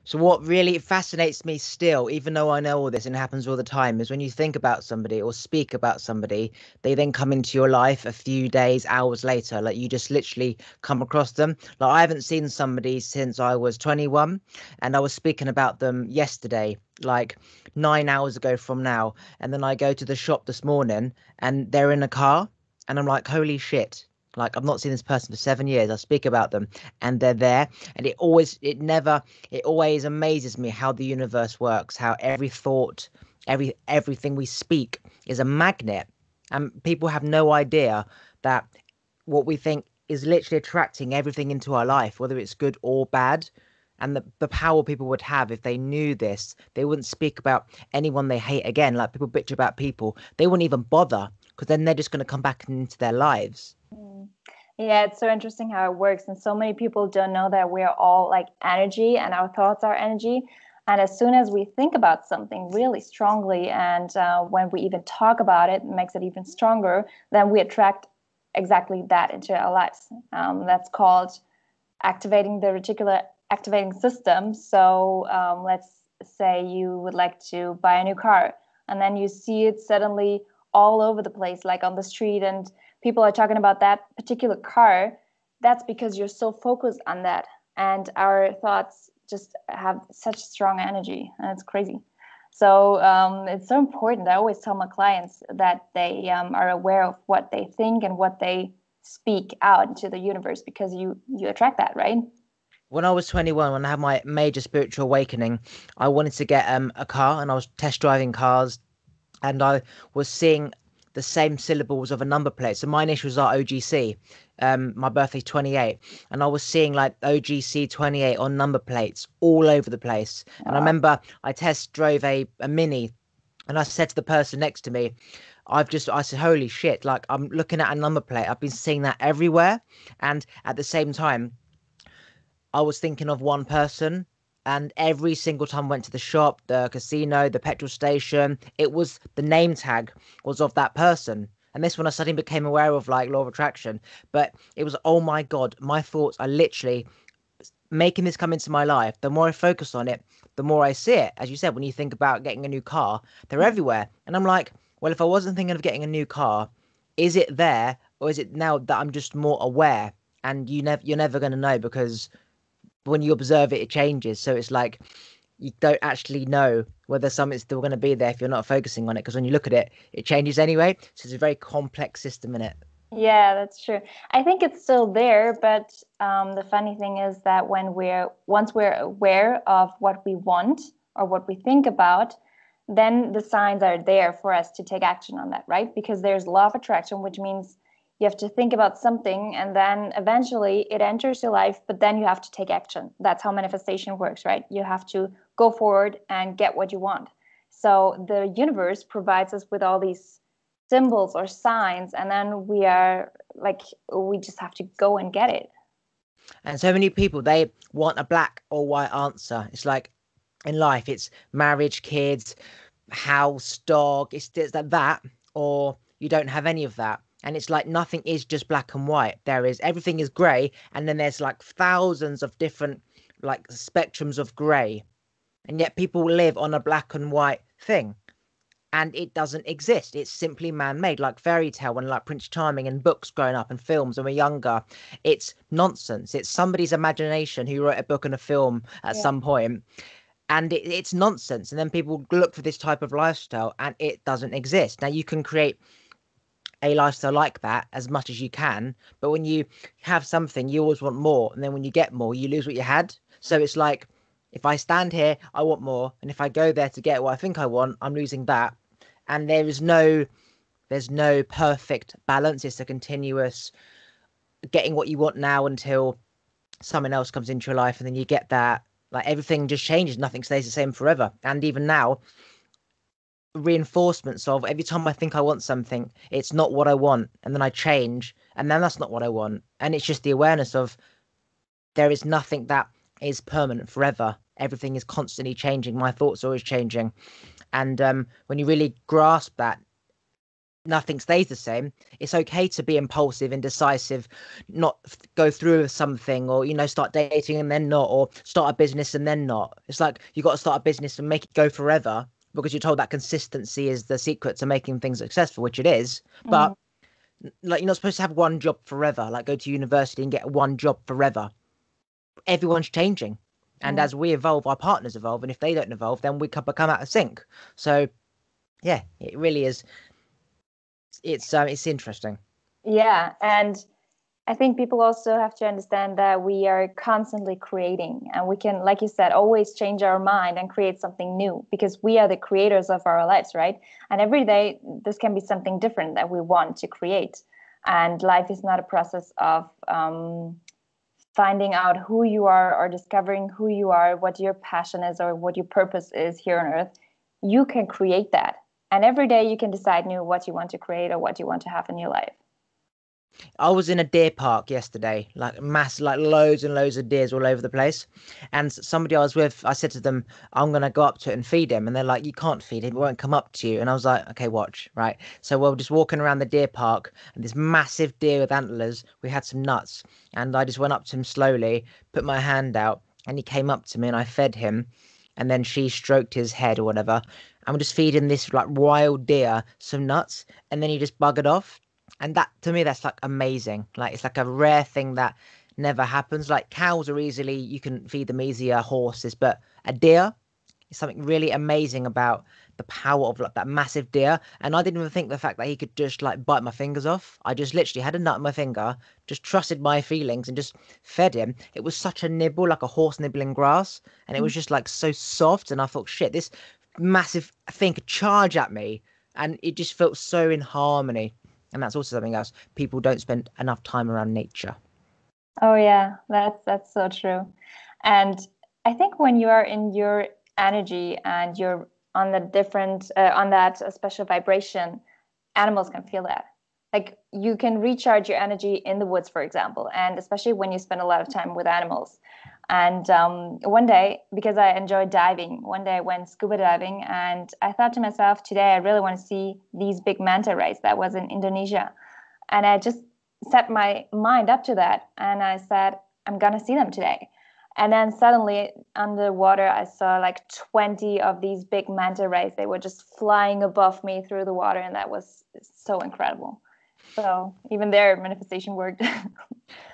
So what really fascinates me still, even though I know all this and it happens all the time, is when you think about somebody or speak about somebody, they then come into your life a few days, hours later. Like you just literally come across them. Like I haven't seen somebody since I was 21, and I was speaking about them yesterday, like 9 hours ago from now. And then I go to the shop this morning and they're in a car, and I'm like, holy shit. Like I've not seen this person for 7 years. I speak about them and they're there. And it always amazes me how the universe works, how every thought, everything we speak is a magnet. And people have no idea that what we think is literally attracting everything into our life, whether it's good or bad. And the power people would have if they knew this, they wouldn't speak about anyone they hate again. Like people bitch about people, they wouldn't even bother because then they're just going to come back into their lives. Mm. Yeah, it's so interesting how it works. And so many people don't know that we're all like energy and our thoughts are energy. And as soon as we think about something really strongly, and when we even talk about it, it makes it even stronger, then we attract exactly that into our lives. That's called activating the reticular activating system. So let's say you would like to buy a new car, and then you see it suddenly all over the place, like on the street, and people are talking about that particular car. That's because you're so focused on that, and our thoughts just have such strong energy, and it's crazy. So it's so important. I always tell my clients that they are aware of what they think and what they speak out into the universe, because you attract that, right? When I was 21, when I had my major spiritual awakening, I wanted to get a car and I was test driving cars and I was seeing the same syllables of a number plate. So my initials are OGC. My birthday's 28, and I was seeing like OGC 28 on number plates all over the place. And I uh, remember I test drove a Mini, and I said to the person next to me, I said, holy shit, like I'm looking at a number plate. I've been seeing that everywhere. And at the same time, I was thinking of one person, and every single time I went to the shop, the casino, the petrol station, it was the name tag was of that person. And this one I suddenly became aware of like law of attraction. But it was, oh my God, my thoughts are literally making this come into my life. The more I focus on it, the more I see it. As you said, when you think about getting a new car, they're everywhere. And I'm like, well, if I wasn't thinking of getting a new car, is it there or is it now that I'm just more aware? And you're never going to know because when you observe it, it changes. So it's like you don't actually know whether something's still going to be there if you're not focusing on it. Because when you look at it, it changes anyway. So it's a very complex system in it. yeah, that's true. I think it's still there, but the funny thing is that when we're once we're aware of what we want or what we think about, then the signs are there for us to take action on that, right? Because there's law of attraction, which means you have to think about something and then eventually it enters your life, but then you have to take action. That's how manifestation works, right? You have to go forward and get what you want. So the universe provides us with all these symbols or signs, and then we are like, we just have to go and get it. And so many people, they want a black or white answer. It's like in life, it's marriage, kids, house, dog. It's that, or you don't have any of that. And it's like nothing is just black and white. There is everything is grey, and then there's like thousands of different like spectrums of grey. And yet people live on a black and white thing. And it doesn't exist. It's simply man-made, like fairy tale and like Prince Charming and books growing up and films when we're younger. It's nonsense. It's somebody's imagination who wrote a book and a film at Yeah. some point, and it's nonsense. And then people look for this type of lifestyle, and it doesn't exist. Now you can create a lifestyle like that as much as you can, but when you have something, you always want more, and then when you get more, you lose what you had. So it's like if I stand here, I want more, and if I go there to get what I think I want, I'm losing that. And there's no perfect balance. It's a continuous getting what you want now until someone else comes into your life, and then you get that. Like everything just changes, nothing stays the same forever. And even now, reinforcements of every time I think I want something, it's not what I want, and then I change, and then that's not what I want. And it's just the awareness of there is nothing that is permanent forever. Everything is constantly changing. My thoughts are always changing. And when you really grasp that, nothing stays the same. It's okay to be impulsive, indecisive, not go through with something, or start dating and then not, or start a business and then not. It's like you got to start a business and make it go forever because you're told that consistency is the secret to making things successful, which it is. Mm, But like, you're not supposed to have one job forever, like go to university and get one job forever. Everyone's changing. And mm. as we evolve, our partners evolve. And if they don't evolve, then we can become out of sync. So yeah, it really is. It's interesting. Yeah, and I think people also have to understand that we are constantly creating, and we can, like you said, always change our mind and create something new because we are the creators of our lives, right? And every day, this can be something different that we want to create. And life is not a process of finding out who you are or discovering who you are, what your passion is, or what your purpose is here on earth. You can create that. And every day you can decide new what you want to create or what you want to have in your life. I was in a deer park yesterday, like like loads and loads of deers all over the place. And somebody I was with, I said to them, I'm gonna go up to it and feed him. And they're like, you can't feed him, it won't come up to you. And I was like, okay, watch, right? So we're just walking around the deer park, and this massive deer with antlers. We had some nuts, and I just went up to him slowly, put my hand out, and he came up to me, and I fed him. And then she stroked his head or whatever. And we're just feeding this like wild deer some nuts, and then he just buggered off. And that, to me, that's like amazing. Like, it's like a rare thing that never happens. Like, cows are easily, you can feed them easier, horses, but a deer is something really amazing about the power of like that massive deer. And I didn't even think the fact that he could just like bite my fingers off. I just literally had a nut in my finger, just trusted my feelings and just fed him. It was such a nibble, like a horse nibbling grass. And it was just like so soft. And I thought, shit, this massive thing could charge at me. And it just felt so in harmony. And that's also something else. People don't spend enough time around nature. Oh yeah, that's so true. And I think when you are in your energy and you're on the different on that special vibration, animals can feel that. Like you can recharge your energy in the woods, for example, and especially when you spend a lot of time with animals. And one day, because I enjoy diving, one day I went scuba diving, and I thought to myself, today I really want to see these big manta rays. That was in Indonesia, and I just set my mind up to that, and I said, I'm gonna see them today. And then suddenly underwater, I saw like 20 of these big manta rays. They were just flying above me through the water, and that was so incredible. So even their manifestation worked.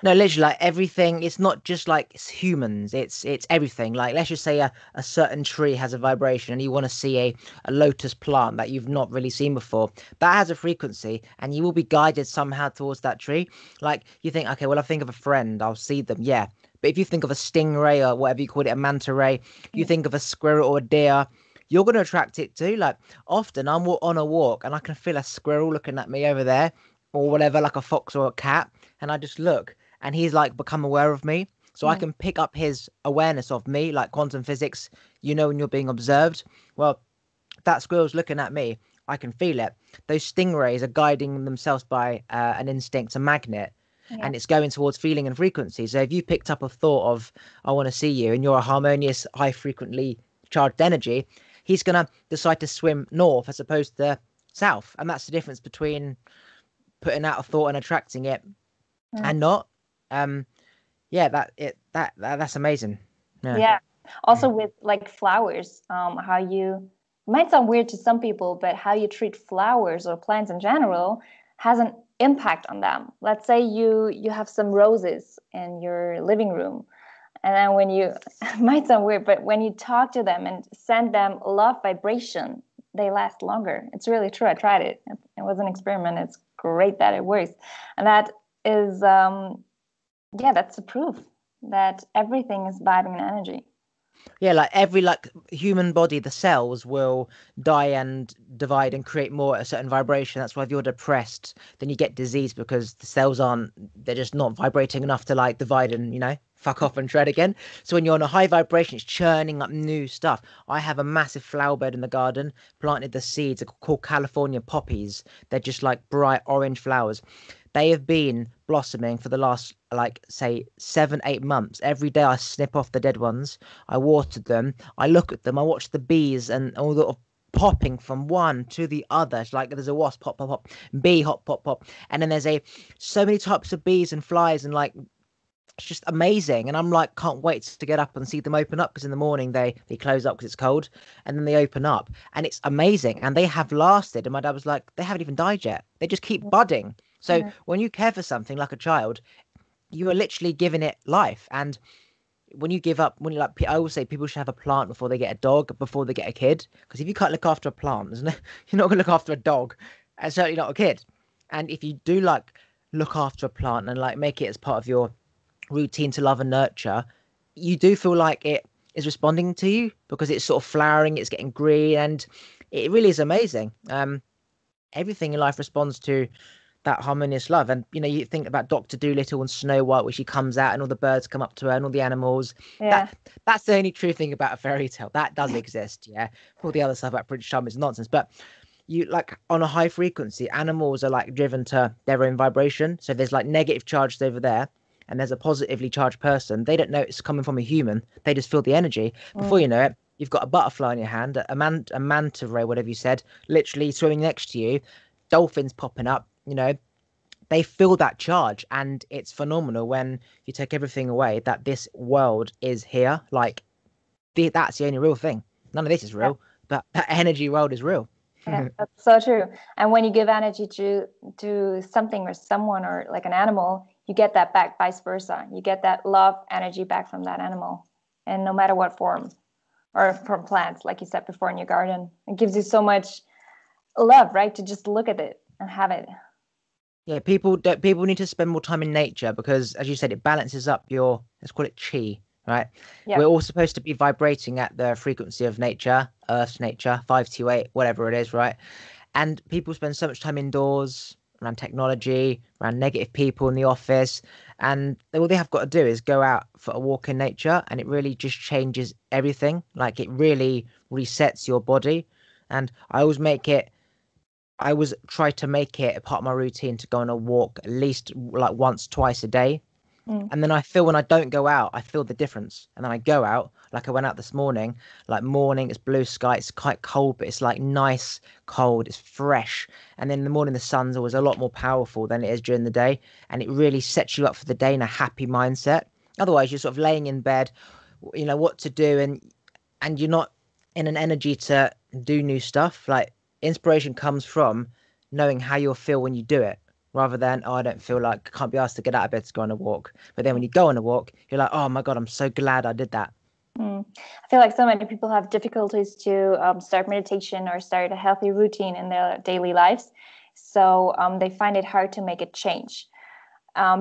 No, literally, like everything. It's not just like it's humans. It's everything. Like, let's just say a certain tree has a vibration, and you want to see a lotus plant that you've not really seen before. That has a frequency, and you will be guided somehow towards that tree. Like you think, okay, well, I think of a friend, I'll see them, yeah. But if you think of a stingray or whatever you call it, a manta ray, you think of a squirrel or a deer, you're going to attract it too. Like often, I'm on a walk, and I can feel a squirrel looking at me over there, or whatever, like a fox or a cat, and I just look, and he's like become aware of me. So I Mm. can pick up his awareness of me, like quantum physics, when you're being observed. Well, that squirrel's looking at me. I can feel it. Those stingrays are guiding themselves by an instinct, a magnet, Yeah. and it's going towards feeling and frequency. So if you picked up a thought of, I want to see you, and you're a harmonious, high frequently charged energy, he's going to decide to swim north as opposed to south. And that's the difference between putting out a thought and attracting it Mm. and not. Um, yeah, that's amazing. Yeah. Yeah. Also with like flowers, how you it might sound weird to some people, but how you treat flowers or plants in general has an impact on them. Let's say you have some roses in your living room, and then when you it might sound weird, but when you talk to them and send them love vibration, they last longer. It's really true. I tried it. It was an experiment. It's great that it works. And that is yeah, that's the proof that everything is vibing and energy. Yeah, like every like human body, the cells will die and divide and create more at a certain vibration. That's why if you're depressed, then you get disease because the cells aren't, they're just not vibrating enough to like divide and, fuck off and shred again. So when you're on a high vibration, it's churning up new stuff. I have a massive flower bed in the garden, planted the seeds, they're called California poppies. They're just like bright orange flowers. They have been blossoming for the last, like, say, 7, 8 months. Every day I snip off the dead ones. I watered them. I look at them. I watch the bees and all the popping from one to the other. It's like there's a wasp, pop, pop, pop, bee, hop, pop, pop, and then there's so many types of bees and flies, and like it's just amazing. And I'm like, can't wait to get up and see them open up, because in the morning they close up because it's cold, and then they open up, and it's amazing. And they have lasted. And my dad was like, they haven't even died yet. They just keep budding. So Yeah. when you care for something like a child, you are literally giving it life. And when you give up, when you like, I always say people should have a plant before they get a dog, before they get a kid. Because if you can't look after a plant, there's no, you're not going to look after a dog, and certainly not a kid. And if you do like look after a plant and like make it as part of your routine to love and nurture, you do feel like it is responding to you, because it's sort of flowering, it's getting green, and it really is amazing. Everything in life responds to that harmonious love. And you think about Dr. Dolittle and Snow White, where she comes out and all the birds come up to her and all the animals. Yeah. That's the only true thing about a fairy tale. That does exist, yeah. All the other stuff about Prince Charming is nonsense. But you like on a high frequency, animals are like driven to their own vibration. So there's like negative charged over there, and there's a positively charged person. They don't know it's coming from a human. They just feel the energy. Before Mm. you know it, you've got a butterfly in your hand, a manta ray, whatever you said, literally swimming next to you, dolphins popping up. They feel that charge, and it's phenomenal when you take everything away, that this world is here. Like that's the only real thing. None of this is Yeah. real, but that energy world is real. Yeah, that's so true. And when you give energy to something or someone or like an animal, you get that back, vice versa. You get that love energy back from that animal, and no matter what form, or from plants, like you said before in your garden, it gives you so much love, right? To just look at it and have it. Yeah, people need to spend more time in nature, because as you said, it balances up your, let's call it chi, right? Yeah, We're all supposed to be vibrating at the frequency of nature, Earth's nature, 528, whatever it is, right? And people spend so much time indoors, around technology, around negative people in the office, and all they have got to do is go out for a walk in nature, and it really just changes everything. Like it really resets your body. And I always try to make it a part of my routine to go on a walk at least like once, twice a day. mm, And then I feel when I don't go out, I feel the difference. And then I go out, like I went out this morning, like morning, it's blue sky, it's quite cold, but it's like nice cold, it's fresh. And then in the morning, the sun's always a lot more powerful than it is during the day. And it really sets you up for the day in a happy mindset. Otherwise, you're sort of laying in bed, what to do, and you're not in an energy to do new stuff. Like inspiration comes from knowing how you'll feel when you do it, rather than, oh, I don't feel like, I can't be asked to get out of bed to go on a walk. But then when you go on a walk, you're like, oh my God, I'm so glad I did that. mm. I feel like so many people have difficulties to start meditation or start a healthy routine in their daily lives. So they find it hard to make a change,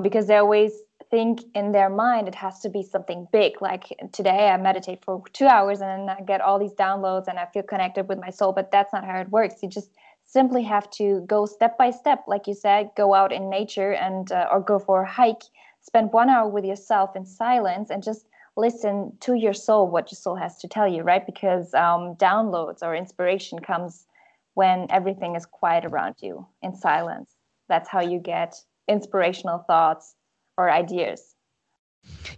because they always think in their mind it has to be something big. Like today, I meditate for 2 hours and then I get all these downloads and I feel connected with my soul. But that's not how it works. You just simply have to go step by step, like you said, go out in nature and or go for a hike, spend 1 hour with yourself in silence and just listen to your soul, what your soul has to tell you, right? Because downloads or inspiration comes when everything is quiet around you in silence. That's how you get inspirational thoughts or ideas.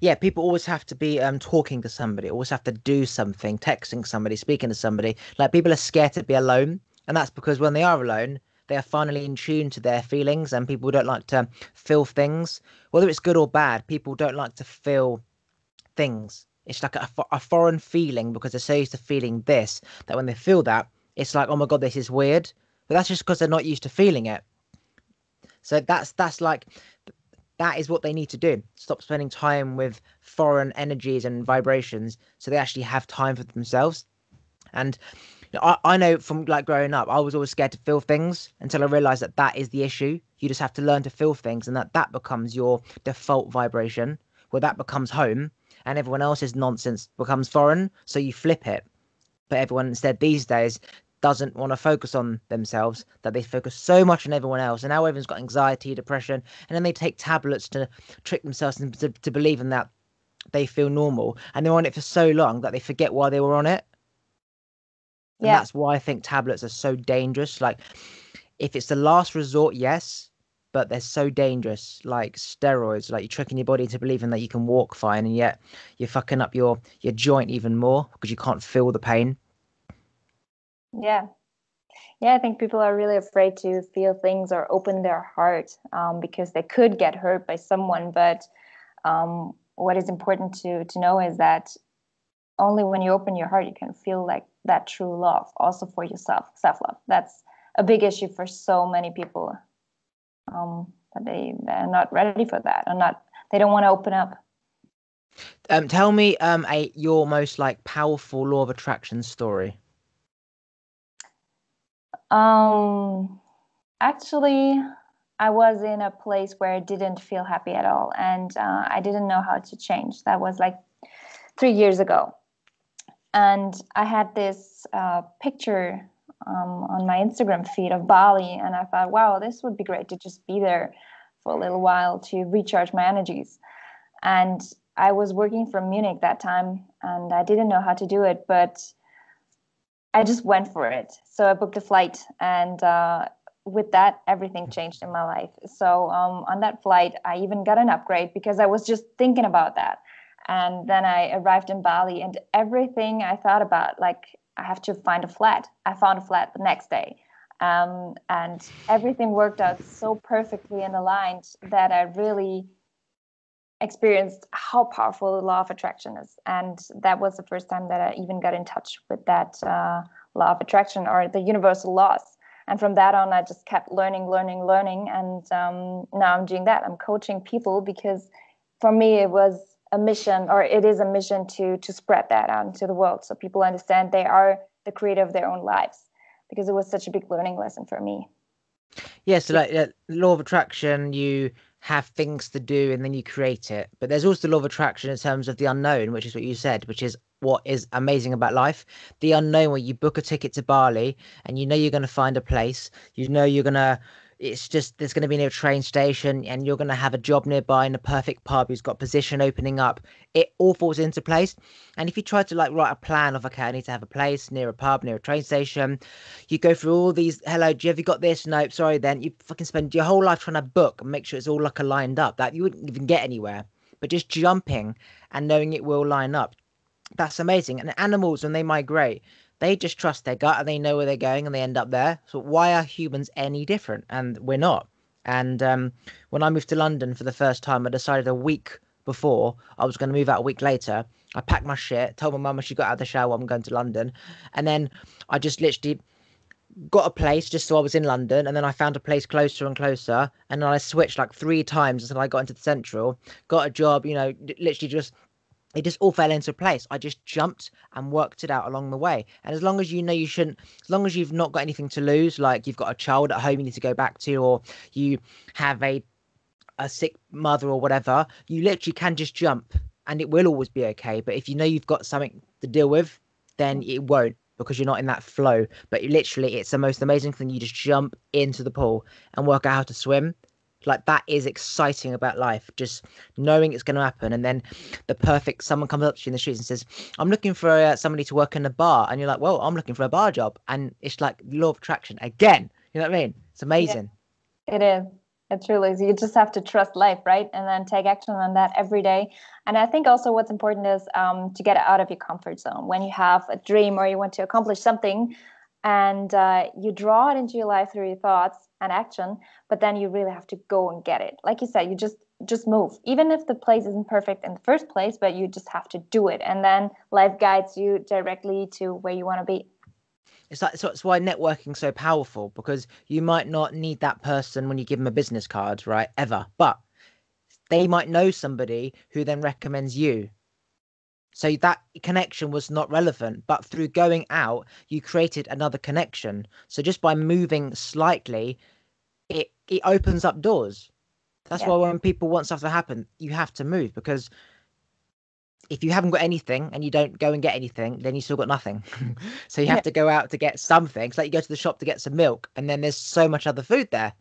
Yeah, people always have to be talking to somebody, always have to do something, texting somebody, speaking to somebody. Like people are scared to be alone, and that's because when they are alone, they are finally in tune to their feelings, and people don't like to feel things, whether it's good or bad. People don't like to feel things. It's like a foreign feeling, because they're so used to feeling this, that when they feel that, it's like, oh my God, this is weird. But that's just because they're not used to feeling it. So that's like that is what they need to do. Stop spending time with foreign energies and vibrations, so they actually have time for themselves. And I know from like growing up, I was always scared to feel things, until I realized that that is the issue. You just have to learn to feel things, and that becomes your default vibration, where that becomes home, and everyone else's nonsense becomes foreign. So you flip it. But everyone instead these days doesn't want to focus on themselves, that they focus so much on everyone else, and now everyone's got anxiety, depression, and then they take tablets to trick themselves into to believing that they feel normal, and they're on it for so long that they forget why they were on it. And Yeah. that's why I think tablets are so dangerous. Like if it's the last resort, yes, but they're so dangerous. Like steroids, like you're tricking your body into believing that you can walk fine, and yet you're fucking up your joint even more, because you can't feel the pain. Yeah. Yeah, I think people are really afraid to feel things or open their heart, because they could get hurt by someone. But what is important to know is that only when you open your heart, you can feel like that true love, also for yourself, self-love. That's a big issue for so many people. But they're not ready for that, or not. They don't want to open up. Tell me your most like powerful law of attraction story. Um, Actually, I was in a place where I didn't feel happy at all, and I didn't know how to change. That was like 3 years ago, and I had this picture on my Instagram feed of Bali, and I thought, wow, this would be great to just be there for a little while to recharge my energies. And I was working from Munich that time, and I didn't know how to do it, but I just went for it. So I booked a flight, and with that, everything changed in my life. So on that flight, I even got an upgrade because I was just thinking about that. And then I arrived in Bali, and everything I thought about, like I have to find a flat. I found a flat the next day. And everything worked out so perfectly and aligned that I really experienced how powerful the law of attraction is. And that was the first time that I even got in touch with that law of attraction, or the universal laws. And from that on, I just kept learning. And now I'm doing that. I'm coaching people because for me, it was a mission, or it is a mission to spread that out into the world so people understand they are the creator of their own lives, because it was such a big learning lesson for me. Yeah, so like law of attraction, you have things to do and then you create it. But there's also the law of attraction in terms of the unknown, which is what you said, which is what is amazing about life. The unknown, where you book a ticket to Bali and you know you're going to find a place, you know you're going to, it's just there's going to be near a train station and you're going to have a job nearby in a perfect pub who's got position opening up. It all falls into place. And if you try to like write a plan of, okay, I need to have a place near a pub, near a train station, you go through all these, hello, do you have you got this? Nope, sorry then. You fucking spend your whole life trying to book and make sure it's all like lined up. That you wouldn't even get anywhere. But just jumping and knowing it will line up, that's amazing. And animals, when they migrate, they just trust their gut and they know where they're going and they end up there. So why are humans any different? And we're not. And when I moved to London for the first time, I decided a week before I was going to move out a week later. I packed my shit, told my mum when she got out of the shower I'm going to London, and then I just literally got a place just so I was in London, and then I found a place closer and closer, and then I switched like 3 times until I got into the central, got a job, literally just it just all fell into place. I just jumped and worked it out along the way. And as long as you know you shouldn't, as long as you've not got anything to lose, like you've got a child at home you need to go back to, or you have a sick mother or whatever, you literally can just jump and it will always be okay. But if you know you've got something to deal with, then it won't, because you're not in that flow. But literally, it's the most amazing thing. You just jump into the pool and work out how to swim. Like that is exciting about life, just knowing it's going to happen. And then the perfect someone comes up to you in the streets and says, I'm looking for somebody to work in a bar. And you're like, well, I'm looking for a bar job. And it's like law of attraction again. You know what I mean? It's Yeah, amazing. it is. It truly is. You just have to trust life, right? And then take action on that every day. And I think also what's important is to get out of your comfort zone. When you have a dream or you want to accomplish something, and you draw it into your life through your thoughts and action, but then you really have to go and get it. Like you said, you just move, even if the place isn't perfect in the first place, but you just have to do it, and then life guides you directly to where you want to be. It's like so it's why networking's so powerful, because you might not need that person when you give them a business card, right? Ever. But they might know somebody who then recommends you. So that connection was not relevant, but through going out, you created another connection. So just by moving slightly, it opens up doors. That's Yeah, why when people want stuff to happen, you have to move, because if you haven't got anything and you don't go and get anything, then you still got nothing. So you yeah, have to go out to get something. It's like you go to the shop to get some milk, and then there's so much other food there.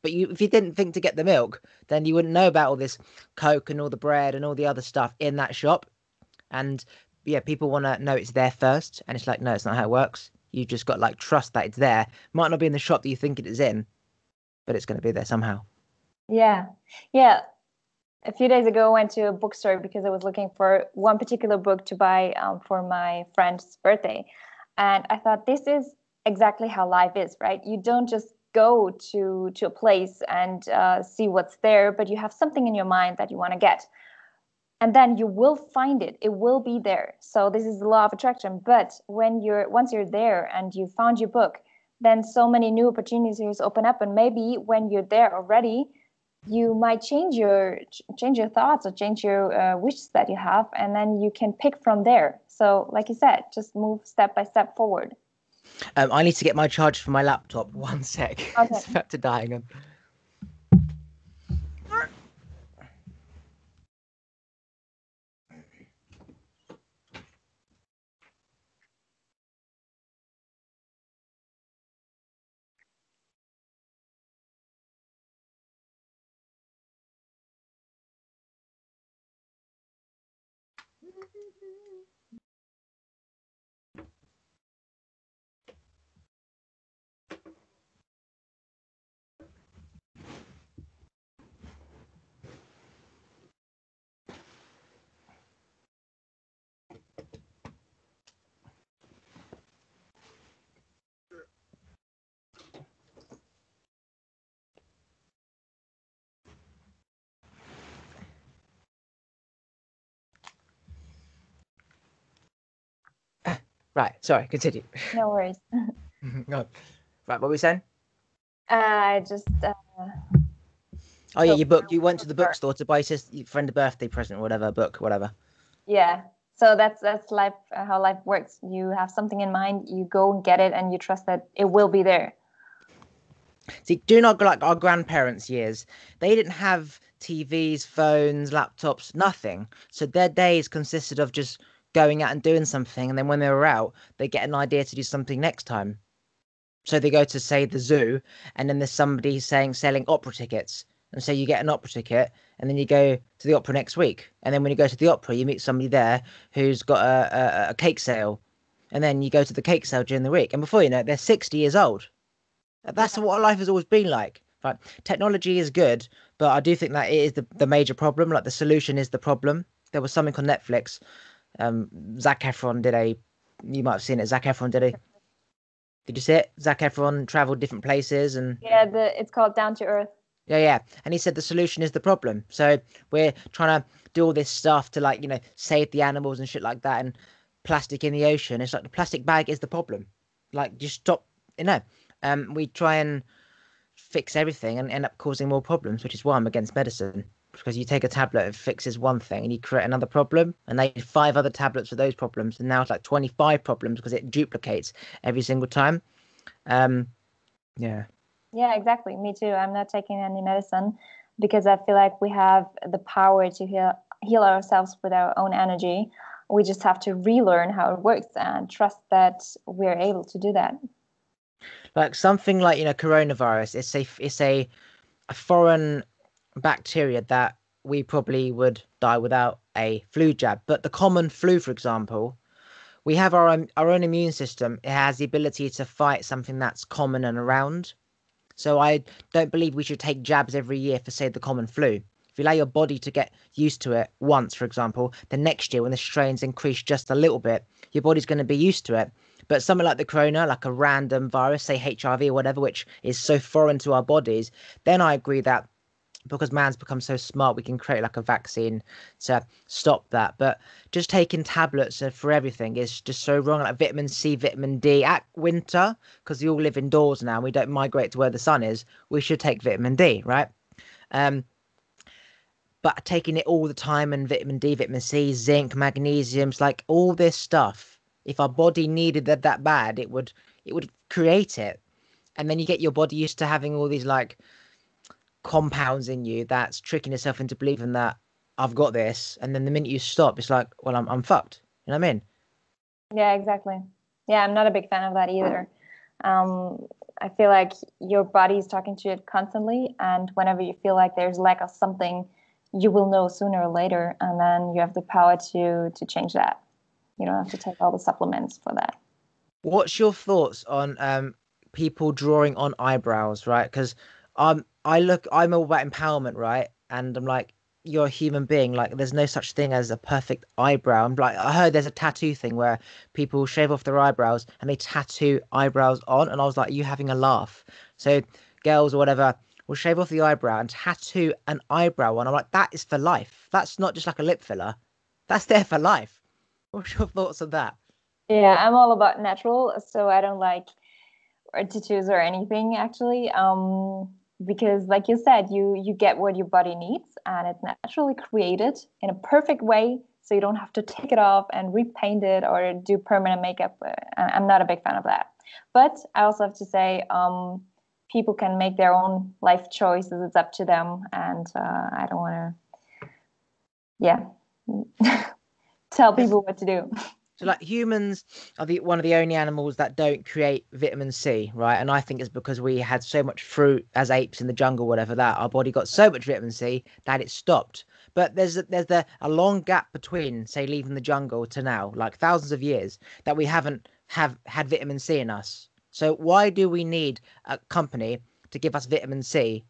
But if you didn't think to get the milk, then you wouldn't know about all this Coke and all the bread and all the other stuff in that shop. And yeah, people want to know it's there first, and it's like, no, it's not how it works. You just got like trust that it's there. Might not be in the shop that you think it is in, but it's going to be there somehow. yeah, yeah. A few days ago, I went to a bookstore because I was looking for one particular book to buy for my friend's birthday. And I thought, this is exactly how life is, right? You don't just go to a place and see what's there, but you have something in your mind that you want to get, and then you will find it. It will be there. So this is the law of attraction. But once you're there and you found your book, then so many new opportunities open up, and maybe when you're there already, you might change your thoughts or change your wishes that you have, and then you can pick from there. So like you said, just move step by step forward. I need to get my charge for my laptop. One sec. Okay. It's about to die. Hang on. Right. Sorry. Continue. No worries. No. Right. What were we saying? I just Oh yeah, so your book. You went to the bookstore to buy your friend a birthday present or whatever, book, whatever. yeah. So that's life, how life works. You have something in mind, you go and get it, and you trust that it will be there. See, do not like our grandparents' years. They didn't have TVs, phones, laptops, nothing. So their days consisted of just going out and doing something, and then when they were out, they get an idea to do something next time. So they go to say the zoo, and then there's somebody saying selling opera tickets, and so you get an opera ticket, and then you go to the opera next week, and then when you go to the opera, you meet somebody there who's got a cake sale, and then you go to the cake sale during the week, and before you know it, they're 60 years old. That's Yeah. what life has always been like. Right? Technology is good, but I do think that it is the major problem. Like the solution is the problem. There was something on Netflix. Zac Efron did a. You might have seen it. Zac Efron did a. Did you see it? Zac Efron traveled different places and Yeah, it's called Down to Earth. yeah. And he said the solution is the problem. So we're trying to do all this stuff to like, save the animals and shit like that and plastic in the ocean. It's like the plastic bag is the problem. Like just stop, we try and fix everything and end up causing more problems, which is why I'm against medicine. Because you take a tablet, it fixes one thing, and you create another problem, and they need 5 other tablets for those problems, and now it's like 25 problems because it duplicates every single time. Um, yeah. Yeah, exactly. Me too. I'm not taking any medicine because I feel like we have the power to heal ourselves with our own energy. We just have to relearn how it works and trust that we're able to do that. Like something like coronavirus. It's a foreign bacteria that we probably would die without a flu jab. But the common flu, for example, we have our own immune system. It has the ability to fight something that's common and around. So I don't believe we should take jabs every year for, say, the common flu. If you allow your body to get used to it once, for example, then next year when the strains increase just a little bit, your body's going to be used to it. But something like the corona, like a random virus, say HIV or whatever, which is so foreign to our bodies, then I agree that because man's become so smart, we can create like a vaccine to stop that. But just taking tablets for everything is just so wrong. Like vitamin C, vitamin D at winter, because we all live indoors now and we don't migrate to where the sun is. We should take vitamin D, right? Um, but taking it all the time and vitamin D, vitamin C, zinc, magnesiums, like all this stuff, if our body needed that bad, it would create it. And then you get your body used to having all these like compounds in you that's tricking yourself into believing that I've got this, and then the minute you stop, it's like, well, I'm fucked. You know what I mean? Yeah, exactly. Yeah, I'm not a big fan of that either. I feel like your body is talking to it constantly, and whenever you feel like there's lack of something, you will know sooner or later, and then you have the power to change that. You don't have to take all the supplements for that. What's your thoughts on people drawing on eyebrows, right? Because I'm all about empowerment, right? And I'm like, you're a human being. Like, there's no such thing as a perfect eyebrow. And like, I heard there's a tattoo thing where people shave off their eyebrows and they tattoo eyebrows on. And I was like, you having a laugh? So girls or whatever will shave off the eyebrow and tattoo an eyebrow on. I'm like, that is for life. That's not just like a lip filler. That's there for life. What's your thoughts on that? Yeah, I'm all about natural, so I don't like or tattoos or anything actually. Because like you said, you get what your body needs, and it's naturally created in a perfect way, so you don't have to take it off and repaint it or do permanent makeup. I'm not a big fan of that. But I also have to say, people can make their own life choices. It's up to them, and I don't want to, yeah, tell people what to do. So like humans are the one of the only animals that don't create vitamin C, right? And I think it's because we had so much fruit as apes in the jungle, whatever that our body got so much vitamin C that it stopped. But there's a long gap between, say, leaving the jungle to now, like thousands of years, that we haven't have had vitamin C in us. So why do we need a company to give us vitamin C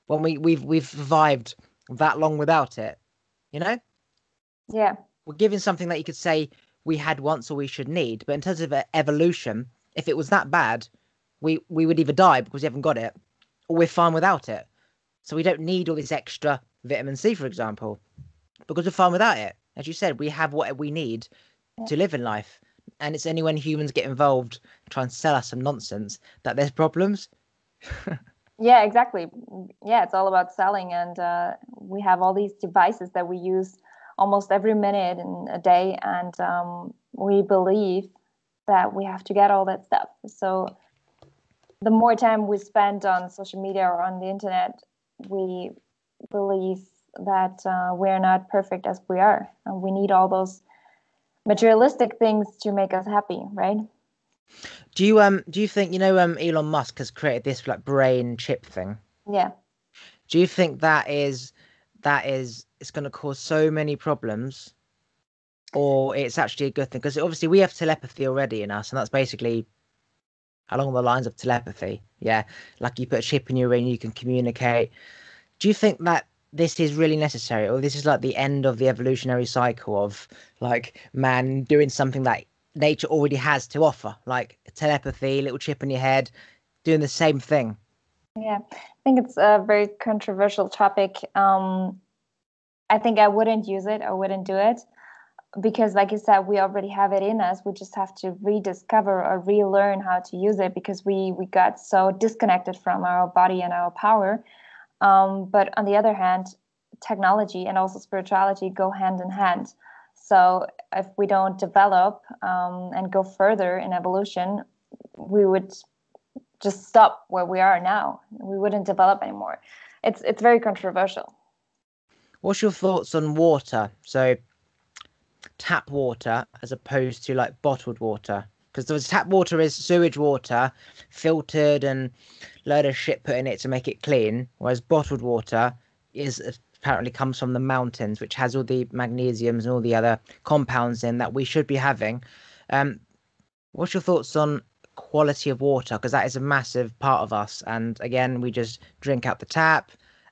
when we've survived that long without it? You know? Yeah. We're giving something that you could say we had once or we should need. But in terms of evolution, if it was that bad, we would either die because we haven't got it, or we're fine without it. So we don't need all this extra vitamin C, for example, because we're fine without it. As you said, we have what we need Yeah. to live in life. And it's only when humans get involved, try and sell us some nonsense, that there's problems. Yeah, exactly. Yeah, it's all about selling, and we have all these devices that we use almost every minute in a day, and we believe that we have to get all that stuff. So the more time we spend on social media or on the internet, we believe that we're not perfect as we are, and we need all those materialistic things to make us happy, right? Do you think Elon Musk has created this like brain chip thing? Yeah. Do you think that is it's going to cause so many problems, or it's actually a good thing? Because obviously we have telepathy already in us, and that's basically along the lines of telepathy. Yeah, like you put a chip in your brain, you can communicate. Do you think that this is really necessary, or this is like the end of the evolutionary cycle of like man doing something that nature already has to offer, like telepathy, little chip in your head, doing the same thing? Yeah, I think it's a very controversial topic. I think I wouldn't use it. I wouldn't do it because, like you said, we already have it in us. We just have to rediscover or relearn how to use it because we got so disconnected from our body and our power. But on the other hand, technology and also spirituality go hand in hand. So if we don't develop and go further in evolution, we would just stop where we are now. We wouldn't develop anymore. It's very controversial. What's your thoughts on water? So tap water as opposed to like bottled water? Because the tap water is sewage water, filtered and load of shit put in it to make it clean, whereas bottled water is apparently comes from the mountains, which has all the magnesiums and all the other compounds in that we should be having. Um, what's your thoughts on quality of water? Because that is a massive part of us, and again, we just drink out the tap.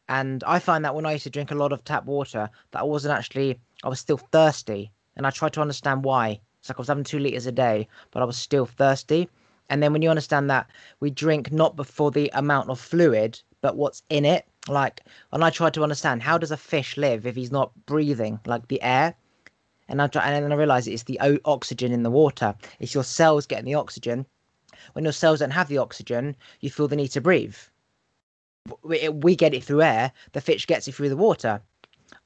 And I find that when I used to drink a lot of tap water, that I wasn't actually, I was still thirsty. And I tried to understand why. It's like I was having 2 liters a day, but I was still thirsty. And then when you understand that we drink not before the amount of fluid, but what's in it, like, and I tried to understand how does a fish live if he's not breathing, like the air? And then I realized it's the oxygen in the water. It's your cells getting the oxygen. When your cells don't have the oxygen, you feel the need to breathe. We get it through air. The fish gets it through the water.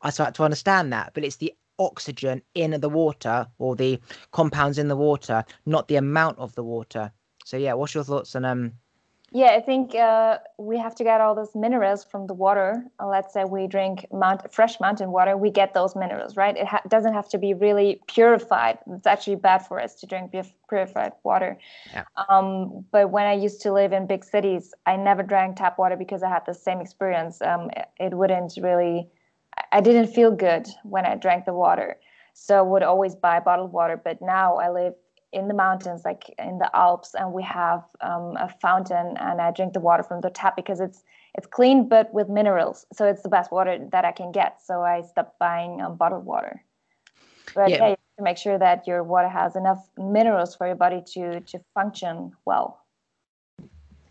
I start to understand that, but it's the oxygen in the water or the compounds in the water, not the amount of the water. So yeah, what's your thoughts on Yeah, I think we have to get all those minerals from the water. Let's say we drink fresh mountain water, we get those minerals, right? It doesn't have to be really purified. It's actually bad for us to drink purified water. yeah. But when I used to live in big cities, I never drank tap water because I had the same experience. It wouldn't really, I didn't feel good when I drank the water. So I would always buy bottled water. But now I live in the mountains, like in the Alps, and we have a fountain, and I drink the water from the tap because it's clean but with minerals, so it's the best water that I can get. So I stopped buying bottled water. But Yeah, yeah, you have to make sure that your water has enough minerals for your body to function well.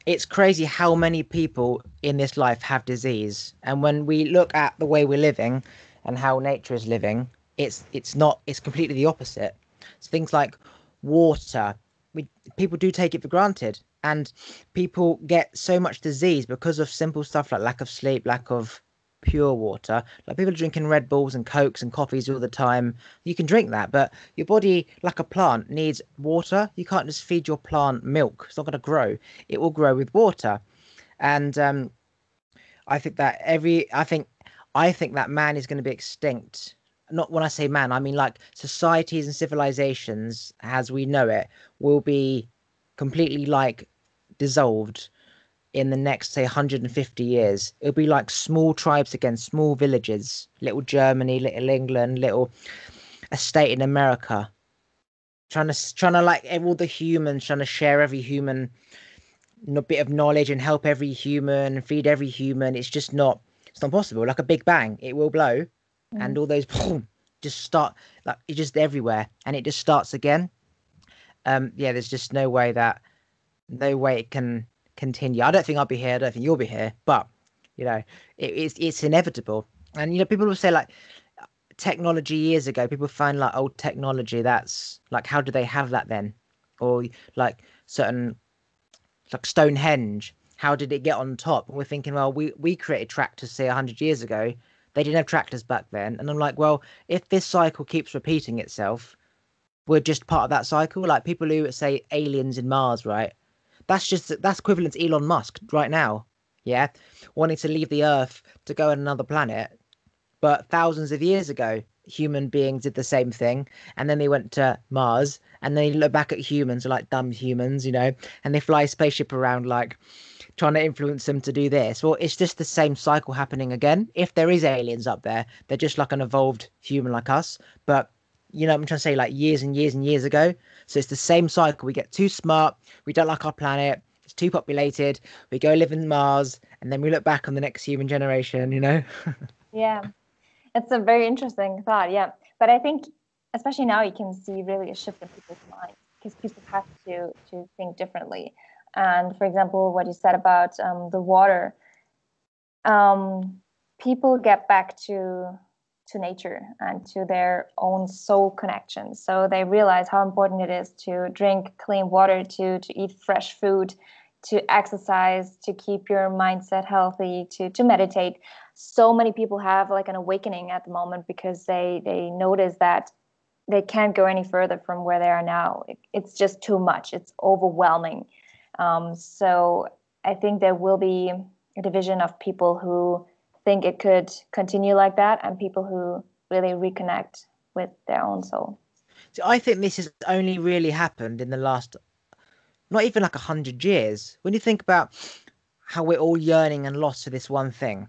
it's crazy how many people in this life have disease, and when we look at the way we're living and how nature is living, it's completely the opposite. So things like water, we people do take it for granted, and people get so much disease because of simple stuff like lack of sleep, lack of pure water. Like people are drinking Red Bulls and Cokes and coffees all the time. You can drink that, but your body, like a plant, needs water. You can't just feed your plant milk. It's not going to grow. It will grow with water. And I think that I think that man is going to be extinct. Not when I say man, I mean like societies and civilizations as we know it will be completely like dissolved in the next say 150 years. It'll be like small tribes again, small villages, little Germany, little England, little a state in America, trying to like all the humans trying to share every human bit of knowledge and help every human, feed every human. It's not possible. Like a big bang, it will blow, and Mm. all those boom, just start like it's just everywhere, and it just starts again. Yeah, there's just no way it can continue. I don't think I'll be here. I don't think you'll be here. But it's inevitable. And people will say like technology years ago. People find like old technology. That's like how do they have that then? Or like certain like Stonehenge. How did it get on top? And we're thinking, well, we created tractors say 100 years ago. They didn't have tractors back then. And I'm like, well, if this cycle keeps repeating itself, we're just part of that cycle. Like people who say aliens in Mars, right? That's equivalent to Elon Musk right now. Yeah, wanting to leave the Earth to go on another planet. But thousands of years ago, human beings did the same thing, and then they went to Mars, and then you look back at humans, like dumb humans, and they fly a spaceship around, like trying to influence them to do this. Well, it's just the same cycle happening again. If there is aliens up there, they're just like an evolved human like us. But I'm trying to say like years and years and years ago. So it's the same cycle. We get too smart. We don't like our planet. It's too populated. We go live in Mars, and then we look back on the next human generation. Yeah, it's a very interesting thought. Yeah, but I think especially now you can see really a shift in people's minds because people have to think differently. And for example, what you said about the water, people get back to nature and to their own soul connection. So they realize how important it is to drink clean water, to eat fresh food, to exercise, to keep your mindset healthy, to meditate. So many people have like an awakening at the moment because they notice that they can't go any further from where they are now. It's just too much. It's overwhelming. So I think there will be a division of people who think it could continue like that and people who really reconnect with their own soul. So I think this has only really happened in the last, not even like 100 years. When you think about how we're all yearning and lost for this one thing,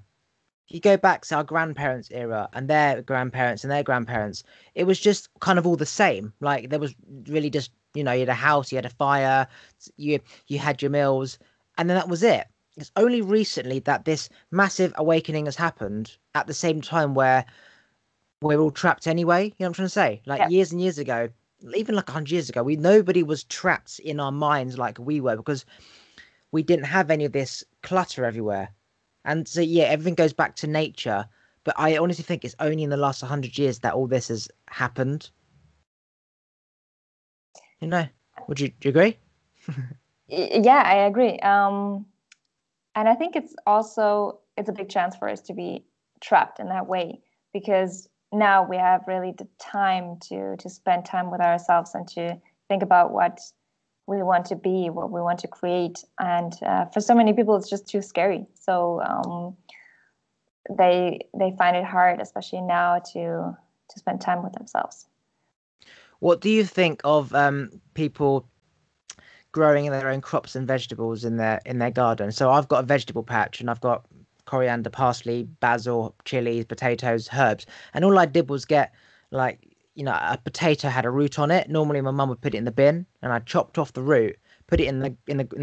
you go back to our grandparents' era and their grandparents and their grandparents, it was just kind of all the same. Like there was really just, you had a house, you had a fire, you had your meals, and then that was it. It's only recently that this massive awakening has happened at the same time where we're all trapped anyway. You know what I'm trying to say? Like Yeah. years and years ago, even like 100 years ago, nobody was trapped in our minds like we were because we didn't have any of this clutter everywhere. And so, yeah, everything goes back to nature. But I honestly think it's only in the last 100 years that all this has happened. You know, do you agree? Yeah, I agree. And I think it's a big chance for us to be trapped in that way because now we have really the time to spend time with ourselves and to think about what we want to be, what we want to create. And for so many people, it's just too scary. So they find it hard, especially now, to spend time with themselves. What do you think of people growing their own crops and vegetables in their garden? So I've got a vegetable patch and I've got coriander, parsley, basil, chilies, potatoes, herbs, and all I did was get like a potato had a root on it. Normally, my mum would put it in the bin, and I chopped off the root, put it in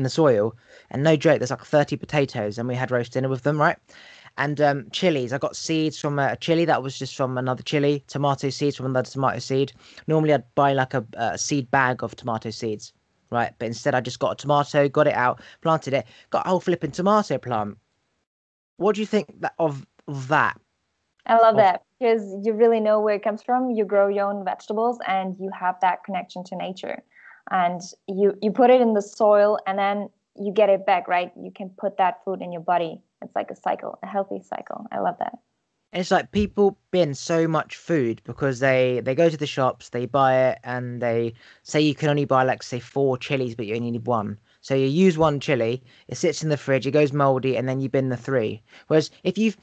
the soil, and no joke, there's like 30 potatoes, and we had roast dinner with them, right? And chilies, I got seeds from a chili that was just from another chili, tomato seeds from another tomato seed. Normally, I'd buy like a seed bag of tomato seeds, right? But instead, I just got a tomato, got it out, planted it, got a whole flipping tomato plant. What do you think of that? I love Of that because you really know where it comes from. You grow your own vegetables and you have that connection to nature. And you put it in the soil and then you get it back, right? You can put that food in your body. It's like a cycle, a healthy cycle. I love that. It's like people bin so much food because they go to the shops, they buy it, and they say you can only buy like say four chilies, but you only need one. So you use one chili, it sits in the fridge, it goes moldy, and then you bin the three. Whereas if you've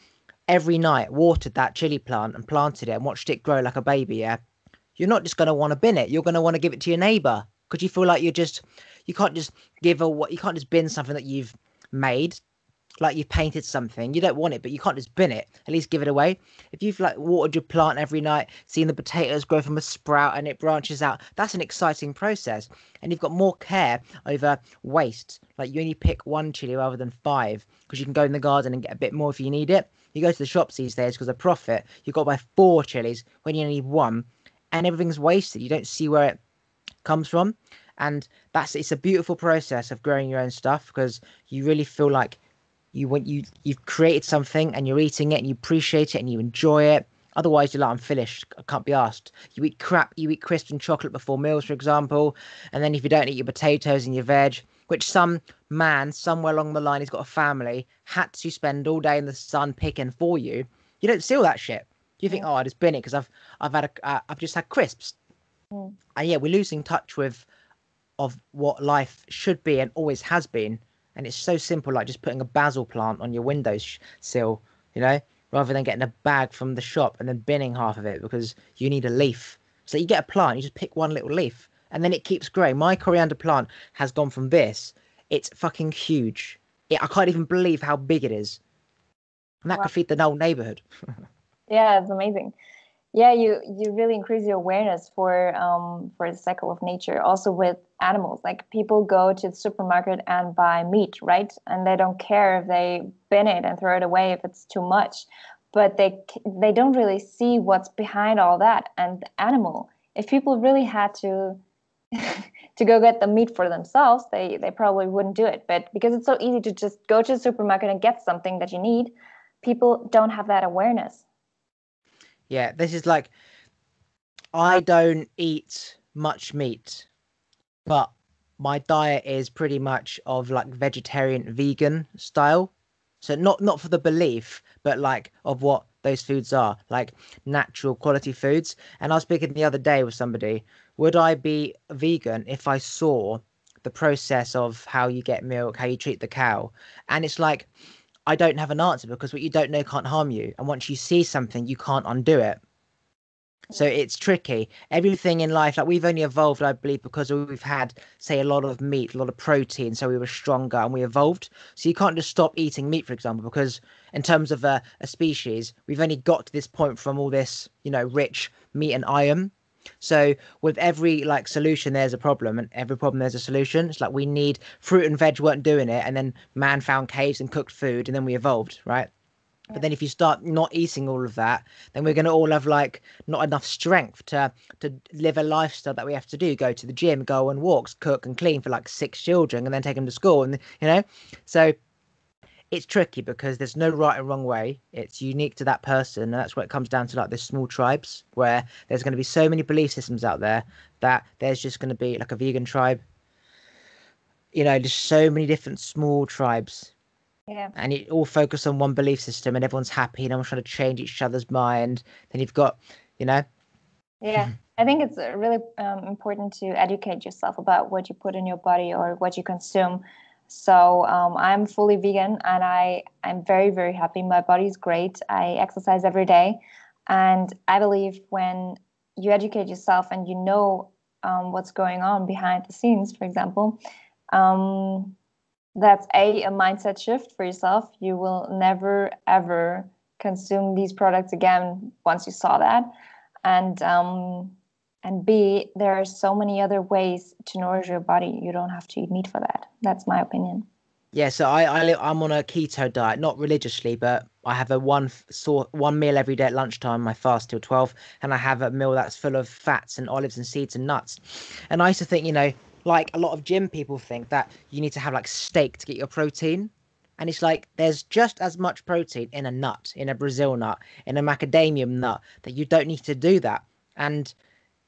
every night watered that chili plant and planted it and watched it grow like a baby, yeah, you're not just gonna want to bin it. You're gonna want to give it to your neighbor because you feel like you can't just you can't just bin something that you've made like you've painted something, you don't want it, but you can't just bin it. At least give it away. If you've like watered your plant every night, seen the potatoes grow from a sprout and it branches out, that's an exciting process. And you've got more care over waste. Like you only pick one chili rather than five because you can go in the garden and get a bit more if you need it. You go to the shops these days because of profit. You've got to buy four chilies when you only need one, and everything's wasted. You don't see where it comes from, and it's a beautiful process of growing your own stuff because you really feel like you've created something and you're eating it and you appreciate it and you enjoy it. Otherwise, you're like, I'm finished. I can't be asked. You eat crap. You eat crisps and chocolate before meals, for example. And then if you don't eat your potatoes and your veg, which some man somewhere along the line, he's got a family, had to spend all day in the sun picking for you, you don't see all that shit. You think, Yeah. oh, I just bin it because I've just had crisps. Mm. And yeah, we're losing touch with of what life should be and always has been. And it's so simple, like just putting a basil plant on your sill, you know, rather than getting a bag from the shop and then binning half of it because you need a leaf. So you get a plant, you just pick one little leaf and then it keeps growing. My coriander plant has gone from this, it's fucking huge. I can't even believe how big it is. And that Wow. could feed the whole neighborhood. Yeah, it's amazing. Yeah, you really increase your awareness for the cycle of nature. Also with animals, like people go to the supermarket and buy meat, right? And they don't care if they bin it and throw it away if it's too much, but they don't really see what's behind all that. And the animal, if people really had to to go get the meat for themselves, they probably wouldn't do it. But because it's so easy to just go to the supermarket and get something that you need, people don't have that awareness. Yeah, this is like I don't eat much meat, but my diet is pretty much of like vegetarian vegan style. So not for the belief, but like of what those foods are, like natural quality foods. And I was speaking the other day with somebody, would I be vegan if I saw the process of how you get milk, how you treat the cow? And it's like I don't have an answer because what you don't know can't harm you. And once you see something, you can't undo it. So it's tricky. Everything in life, like we've only evolved, I believe, because we've had, say, a lot of meat, a lot of protein, so we were stronger and we evolved. So you can't just stop eating meat, for example, because in terms of a species, we've only got to this point from all this, rich meat and iron. So with every like solution, there's a problem, and every problem there's a solution. It's like we need fruit and veg weren't doing it, and then man found caves and cooked food, and then we evolved, right? But Yeah. then if you start not eating all of that, then we're going to all have like not enough strength to live a lifestyle that we have to do. Go to the gym, go on walks, cook and clean for like six children, and then take them to school. And so it's tricky because there's no right and wrong way. It's unique to that person, and that's what it comes down to. Like there's small tribes where there's going to be so many belief systems out there that there's just going to be like a vegan tribe. Just so many different small tribes Yeah. and it all focus on one belief system and everyone's happy and everyone's trying to change each other's mind. Then you've got, you know, Yeah, I think it's really important to educate yourself about what you put in your body or what you consume. So I'm fully vegan and I'm very, very happy. My body's great. I exercise every day. And I believe when you educate yourself and you know what's going on behind the scenes, for example, um, that's a mindset shift for yourself. You will never, ever consume these products again once you saw that. And And B, there are so many other ways to nourish your body. You don't have to eat meat for that. That's my opinion. Yeah, so I'm on a keto diet, not religiously, but I have a one meal every day at lunchtime. I fast till 12, and I have a meal that's full of fats and olives and seeds and nuts. And I used to think, like a lot of gym people think that you need to have like steak to get your protein. And it's like there's just as much protein in a nut, in a Brazil nut, in a macadamia nut, that you don't need to do that. And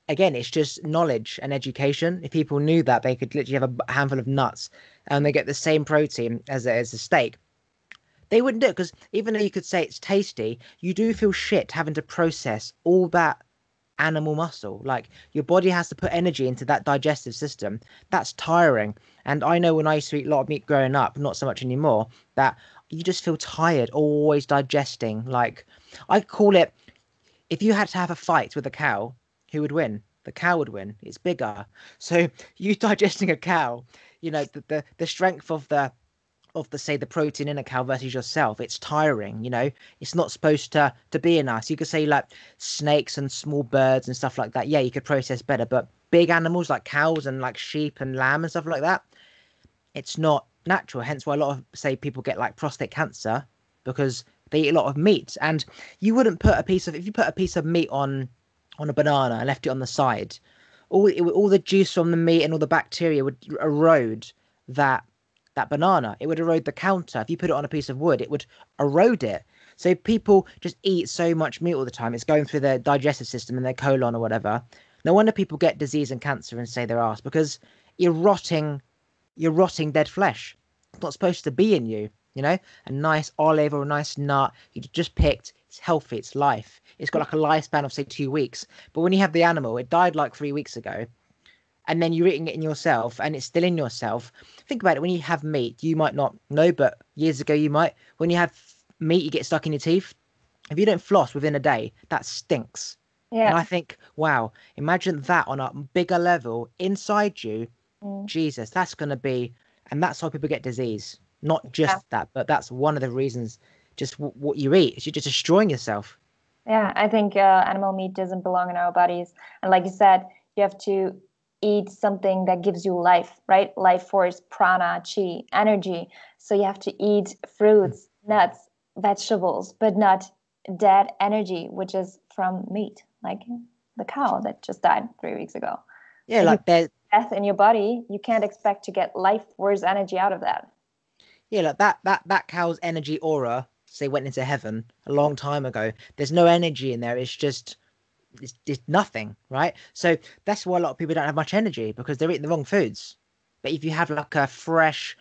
again, it's just knowledge and education. If people knew that, they could literally have a handful of nuts and they get the same protein as a steak. They wouldn't do it because even though you could say it's tasty, you do feel shit having to process all that animal muscle. Like your body has to put energy into that digestive system. That's tiring. And I know when I used to eat a lot of meat growing up, not so much anymore, that you just feel tired, always digesting. Like I call it, if you had to have a fight with a cow, who would win? The cow would win. It's bigger. So you digesting a cow, the strength of the say the protein in a cow versus yourself, it's tiring. It's not supposed to be in us. You could say like snakes and small birds and stuff like that. Yeah, you could process better, but big animals like cows and like sheep and lamb and stuff like that, it's not natural. Hence why a lot of say people get like prostate cancer because they eat a lot of meat. And you wouldn't put if you put a piece of meat on a banana and left it on the side, all the juice from the meat and all the bacteria would erode that banana. It would erode the counter. If you put it on a piece of wood, it would erode it. So people just eat so much meat all the time. It's going through their digestive system and their colon or whatever. No wonder people get disease and cancer and say they're arse because you're rotting dead flesh. It's not supposed to be in you. A nice olive or a nice nut you just picked. It's healthy. It's life. It's got like a lifespan of say 2 weeks. But when you have the animal, it died like 3 weeks ago, and then you're eating it in yourself, and it's still in yourself. Think about it. When you have meat, you might not know, but years ago you might. When you have meat, you get stuck in your teeth. If you don't floss within a day, that stinks. And Yeah. I think, wow, imagine that on a bigger level inside you. Mm. Jesus, that's going to be, and that's how people get disease. Not Yeah. just that, but that's one of the reasons. Just what you eat is you're just destroying yourself. Yeah, I think animal meat doesn't belong in our bodies. And like you said, you have to eat something that gives you life, right? Life force, prana, chi, energy. So you have to eat fruits, nuts, vegetables, but not dead energy, which is from meat, like the cow that just died 3 weeks ago. Yeah, If you like there's put death in your body, you can't expect to get life force energy out of that. yeah, like that cow's energy aura, say went into heaven a long time ago. There's no energy in there. It's nothing, right? So that's why a lot of people don't have much energy because they're eating the wrong foods. But if you have like a fresh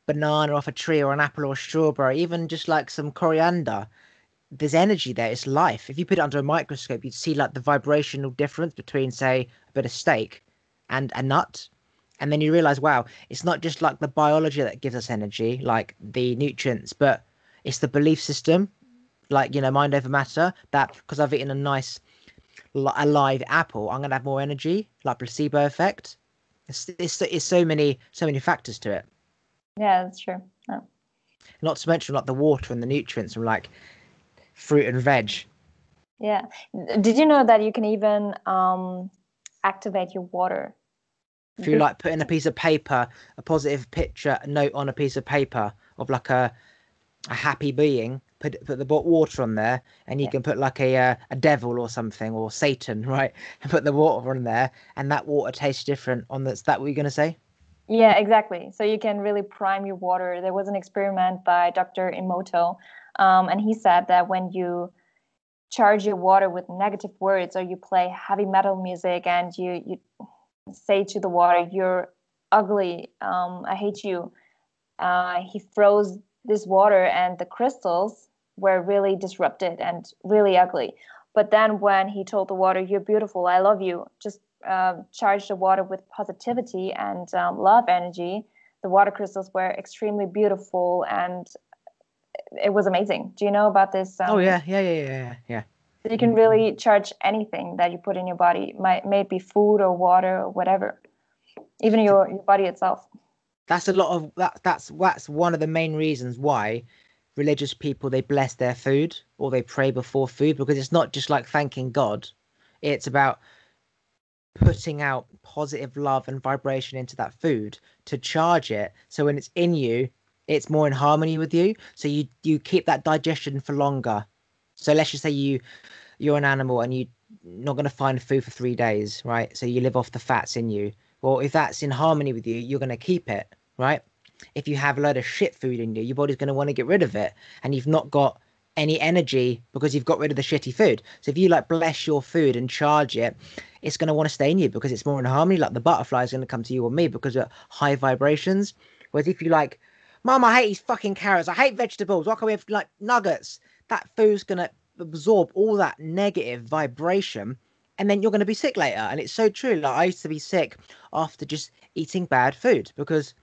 banana off a tree or an apple or a strawberry, even just like some coriander, there's energy there. It's life. If you put it under a microscope, you'd see like the vibrational difference between, say, a bit of steak and a nut. And then you realize, wow, it's not just like the biology that gives us energy, like the nutrients, but it's the belief system, like, mind over matter, that because I've eaten a nice a live apple, I'm going to have more energy, like placebo effect. It's so many factors to it. Yeah, that's true. Yeah. Not to mention like the water and the nutrients from like fruit and veg. Yeah. Did you know that you can even activate your water? If you like putting a piece of paper, a positive picture, a note on a piece of paper of like a happy being, put the water on there, and you Yeah. can put like a devil or something or Satan, right? And put the water on there, and that water tastes different. Is that what you're gonna say? Yeah, exactly. So you can really prime your water. There was an experiment by Dr. Emoto, and he said that when you charge your water with negative words or you play heavy metal music and you say to the water, "You're ugly. I hate you." He froze this water, and the crystals were really disrupted and really ugly. But then when he told the water, "You're beautiful. I love you," just charged the water with positivity and love energy, the water crystals were extremely beautiful and it was amazing. Do you know about this? Oh yeah, yeah. You can really charge anything that you put in your body, may it be food or water or whatever, even your body itself. That's a lot of that. That's one of the main reasons why religious people they bless their food or they pray before food because it's not just like thanking God. It's about putting out positive love and vibration into that food to charge it. So when it's in you, it's more in harmony with you. So you keep that digestion for longer. So let's just say you're an animal and you're not going to find food for 3 days, right? So you live off the fats in you. Well, if that's in harmony with you, you're going to keep it, right? If you have a load of shit food in you, your body's going to want to get rid of it, and you've not got any energy because you've got rid of the shitty food. So if you like bless your food and charge it, it's going to want to stay in you because it's more in harmony. Like the butterfly is going to come to you or me because of high vibrations. Whereas if you like, Mom, I hate these fucking carrots, I hate vegetables, why can't we have like nuggets? That food's going to absorb all that negative vibration, and then you're going to be sick later. And it's so true. Like I used to be sick after just eating bad food, because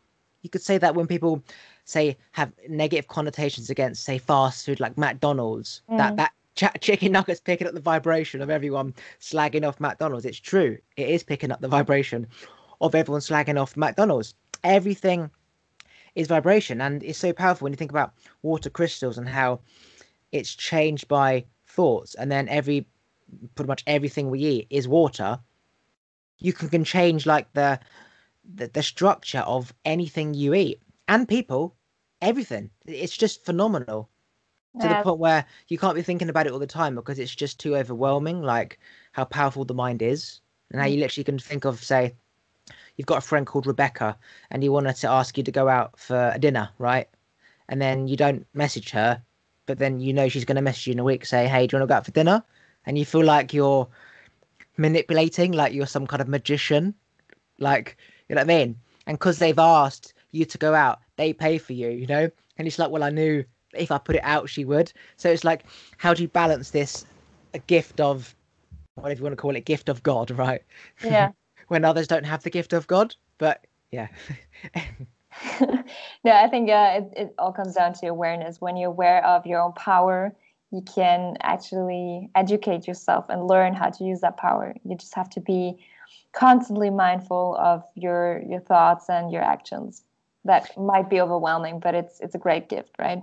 you could say that when people say have negative connotations against, say, fast food like McDonald's, that chicken nuggets picking up the vibration of everyone slagging off McDonald's. It's true. It is picking up the vibration of everyone slagging off McDonald's. Everything is vibration, and it's so powerful when you think about water crystals and how it's changed by thoughts, and then pretty much everything we eat is water. You can change like the structure of anything you eat and people, everything. It's just phenomenal, to the point where you can't be thinking about it all the time because it's just too overwhelming, like how powerful the mind is, and how you literally can think of, say, you've got a friend called Rebecca and you want her to ask you to go out for a dinner, right? And then you don't message her, but then you know she's going to message you in a week, say, hey, do you want to go out for dinner? And you feel like you're manipulating, like you're some kind of magician, like, you know what I mean? And because they've asked you to go out, they pay for you, you know? And it's like, well, I knew if I put it out, she would. So it's like, how do you balance this, a gift of, whatever you want to call it, gift of God, right? Yeah. When others don't have the gift of God. But yeah. No, I think it all comes down to awareness. When you're aware of your own power, you can actually educate yourself and learn how to use that power. You just have to be constantly mindful of your thoughts and your actions. That might be overwhelming, but it's a great gift, right?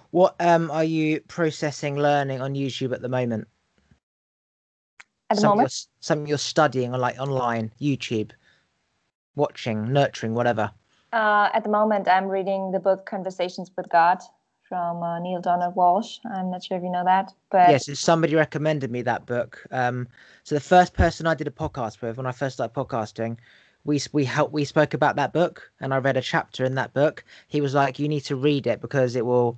What are you processing, learning on YouTube at the moment? At the moment, Something you're studying on, like online, YouTube, watching, nurturing, whatever. at the moment, I'm reading the book Conversations with God from Neil Donald Walsh. I'm not sure if you know that, but Yes, somebody recommended me that book. So the first person I did a podcast with when I first started podcasting, we spoke about that book, and I read a chapter in that book. He was like, "You need to read it because it will."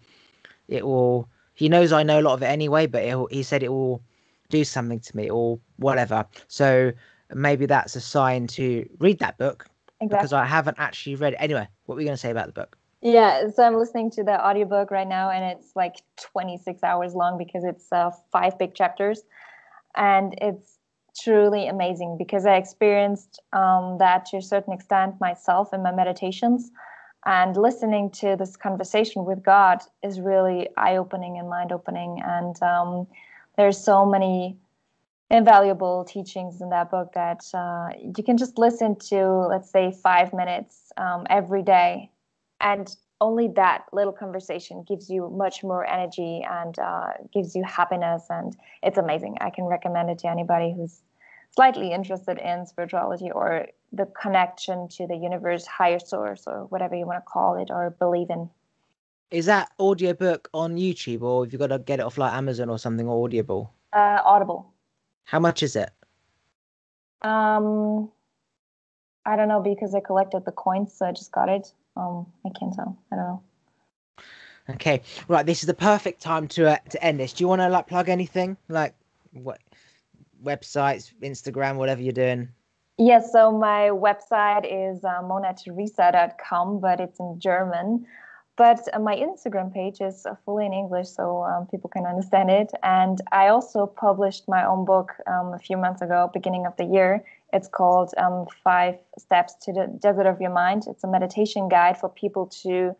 He knows I know a lot of it anyway, but he said it will do something to me or whatever. So maybe that's a sign to read that book, because exactly. I haven't actually read it. Anyway, what were you going to say about the book? Yeah, so I'm listening to the audiobook right now, and it's like 26 hours long because it's 5 big chapters. And it's truly amazing because I experienced that to a certain extent myself in my meditations. And listening to this conversation with God is really eye-opening and mind-opening. And there's so many invaluable teachings in that book that you can just listen to, let's say, 5 minutes every day, and only that little conversation gives you much more energy and gives you happiness, and it's amazing. I can recommend it to anybody who's slightly interested in spirituality or the connection to the universe, higher source, or whatever you want to call it or believe in. Is that audiobook on YouTube, or have you got to get it off like Amazon or something, or Audible? Audible. How much is it? um I don't know because I collected the coins, so I just got it. I can't tell. I don't know. Okay, right. This is the perfect time to end this. Do you want to like plug anything, like what websites, Instagram, whatever you're doing? Yes, so my website is monateresa.com, but it's in German. But my Instagram page is fully in English, so people can understand it. And I also published my own book a few months ago, beginning of the year. It's called 5 Steps to the Desert of Your Mind. It's a meditation guide for people to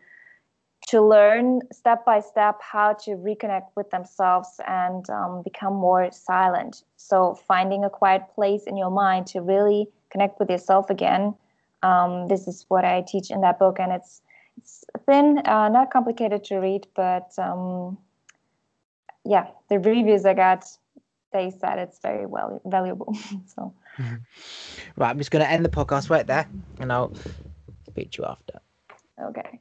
learn step by step how to reconnect with themselves and become more silent. So finding a quiet place in your mind to really connect with yourself again. This is what I teach in that book, and it's thin, not complicated to read, but yeah, the reviews I got, face that it's very valuable. So Right, I'm just going to end the podcast right there, and I'll speak to you after. okay.